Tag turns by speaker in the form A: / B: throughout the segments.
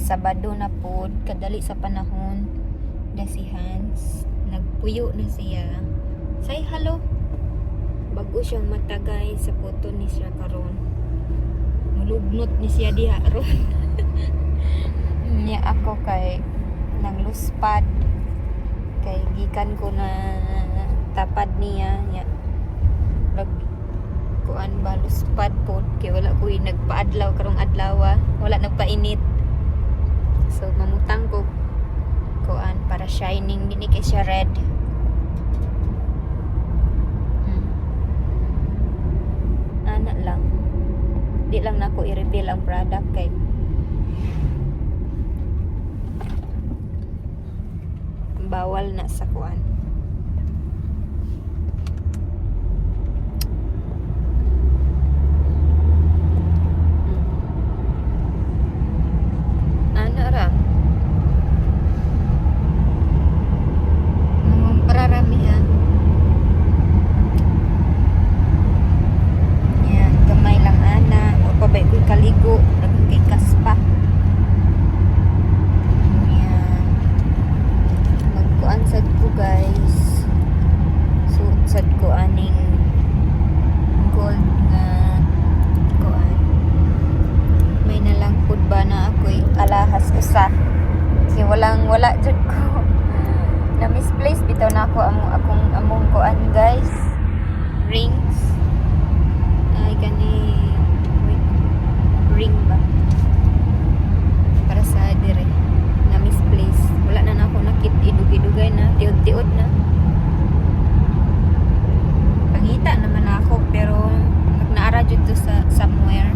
A: Sabado na pod, kadali sa panahon. Na si Hans, nagpuyo na siya. Say hello. Bago siyang mata guys, sa photo ni siya karon. Mulugnot ni siya diha ron. Niya ako kay nang luspad. Kay gikan ko na tapad niya. Niya. Kuan ba luspad pod kay wala ko nagpaadlaw karong adlaw, wala nagpainit. So mamutang ko kuan para shining dini kay siya red. Ana lang. Di lang nako i-reveal ang product kay bawal na sa kuan. Wala jud ko na misplace bitaw na ako among kuan guys, rings ay gani ring ba para sa dire na misplace. Wala na ako nakit idugay na tiod-tiod na pangita naman ako pero nagnaara jud to sa somewhere.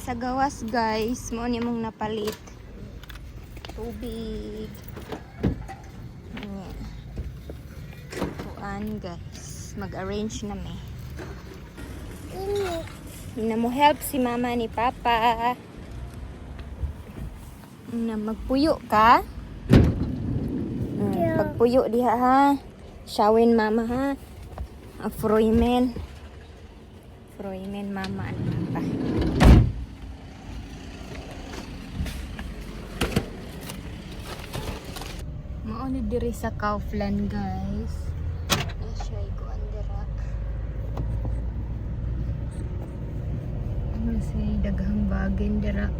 A: Sa gawas guys, mo ni mong napalit tubig. Kuan guys, mag-arrange na me. Na mo help si mama ni papa. Na magpuyo ka. Pagpuyo diha ha. Shawin mama ha. Afroimen. Afroimen mama pa. Mauni diri sa Kaufland guys. Asya ko andira. Ano say daghang bagay dira.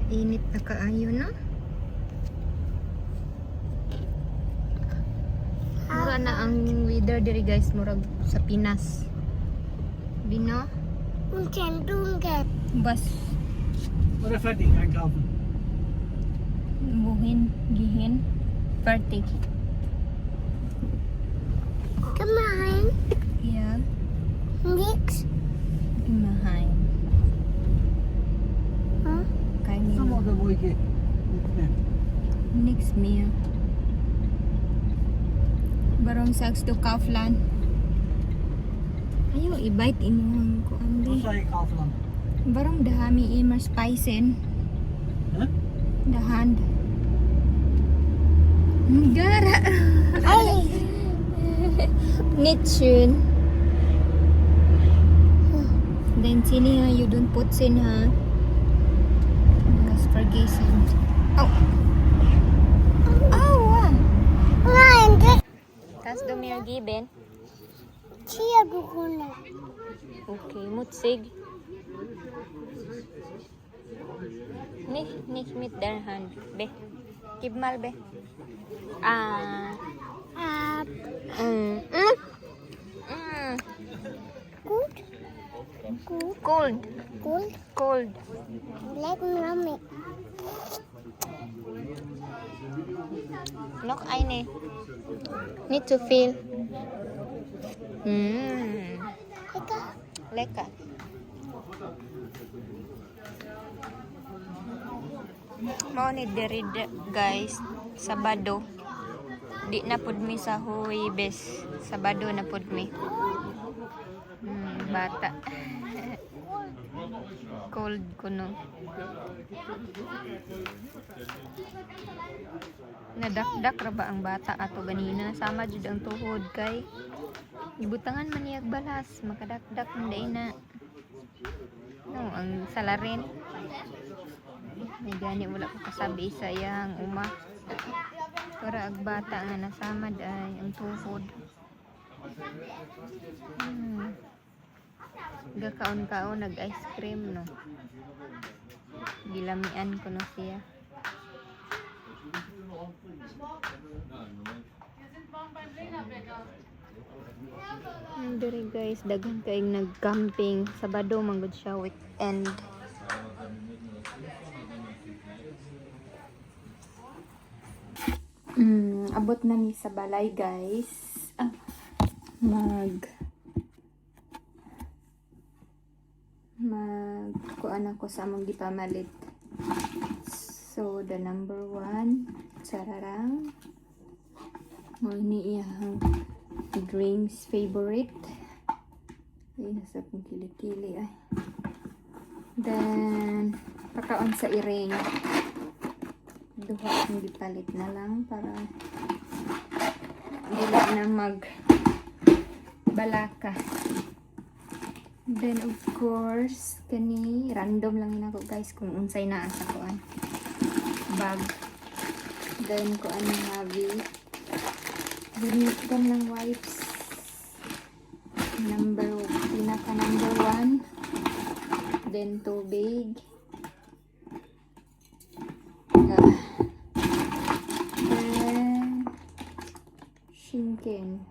A: Init na kaayo na. Mura na ang weather diri guys, murag sa Pinas. Bino? Bas.
B: What if I think I got
A: Buhin, gihin, fertig.
C: Kumain?
A: Ja.
C: Niks?
A: Kumain.
C: Huh?
A: Kainin.
B: some other boy get?
A: Niks meer. Barong sags to Kaufland. Ayo, i-bite imuhang ko
B: Wat
A: andi.
B: zei ik Kaufland?
A: Barong dahami immer spicen.
B: Huh?
A: Dahan. Gara.
C: Ay!
A: Nicht schön. Then sini ha, you don't put sin ha. Was vergessen. Oh. Oh.
C: Nein, das
A: Kannst du mir geben?
C: hier begonnen.
A: Okay, mutzig. Nicht mit der Hand. Be. Gib mal be. Ah. Mm.
C: Gut? Gut.
A: Cold.
C: Gut.
A: Cold.
C: Lecker Mami.
A: Noch eine. Nicht zu viel. Mm.
C: Lecker.
A: Lecker. Mao ni diri guys, Sabado. Di na pud mi sa Huwebes. Sabado na pud mi. Bata. Cold kuno. Nadakdak ra ba ang bata ato ganina? Sama jud ang tuhod kay ibutangan man niyag balas, makadakdak hindi na. No, ang salarin. May gani wala ko kasabi sa iyang uma. Para ag bata nga nasamad ay ang tuhod. Gakaon-kaon nag-ice cream no. Gilamian ko no siya. Diri guys, daghan kaayong nag-camping. Sabado man gud siya weekend. Abot na mi sa balay guys. Kuan ako sa among gipamalit. So the number 1 sararang mo ni iyang drinks favorite. Ay nasa kong kilikili ay. Then pakaon sa iring. Duha akong gipalit na lang para dili na mag balaka. Then of course kani random lang yun ako guys kung unsay naa sa kuan bag. Then kuan ni Habi gunitan lang wipes pinaka number 1. Then tubig. Then shinken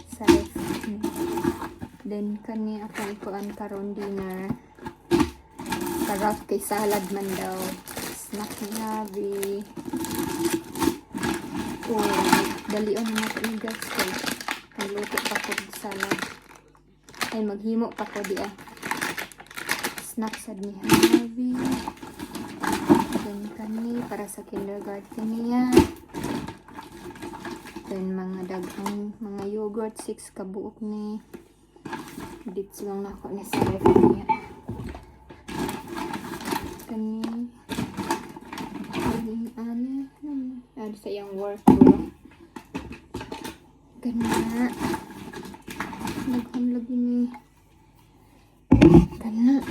A: sa ref. Then kani ako ikuan karon dinner. Sarap kay salad man daw. Snack ni Habi. Dalion na natin ni guys kay magluto pa ko salad. Ay maghimo pa ko di ay. Snack sad ni Habi. Then kani para sa kindergarten niya. Then mga daghang mga yogurt 6 kabuok ni. Dito lang na ako ni sa ref niya. Kani ano sa iyang work bro. Kana naghanlag ni kana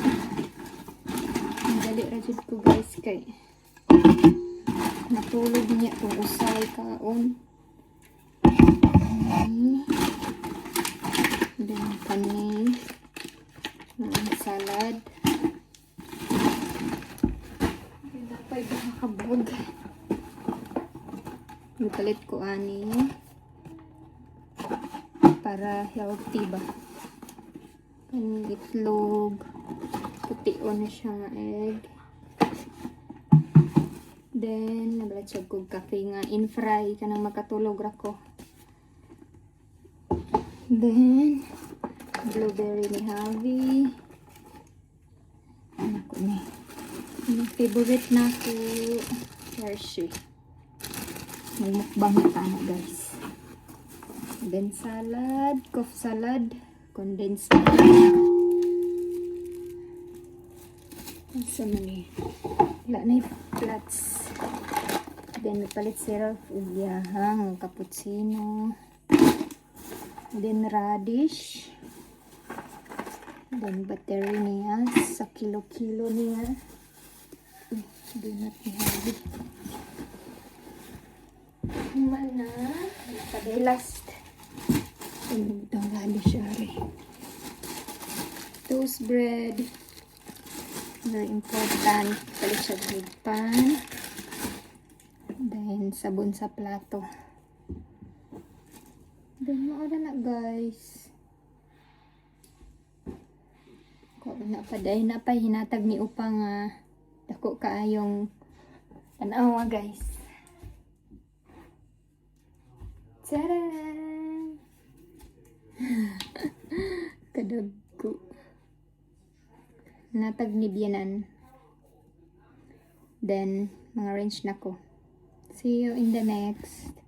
A: dali ra jud ko guys kay natulog niya kung usay kaon. Then kani salad. Dapat nakabog. Nagpalit ko ani para healthy ba. Kani itlog. Puti na siya nga egg. Then nabalatsag ko kape nga in fry kanang makatulog ra ko. Then blueberry ni Havi. Ano ko ni? Yung favorite na ko Hershey. Magmukbang ita na guys. Then salad, cough salad, condensed milk. Asa man ni? Wala na yung flats. Then palit syrup, ugiyahang, cappuccino. Then radish. Then battery niya, sa kilo-kilo niya. Donut ni Habi. Mana? Paday last. Ang radish ari. Toast bread. Very important. Palit siya pan. Then sabon sa plato. Then maura na guys. Ko na paday na pa hinatag ni upang dako kaayong tanawa guys. Tcharam! Kadagko. Natag ni biyanan. Then, mga range na ko. See you in the next.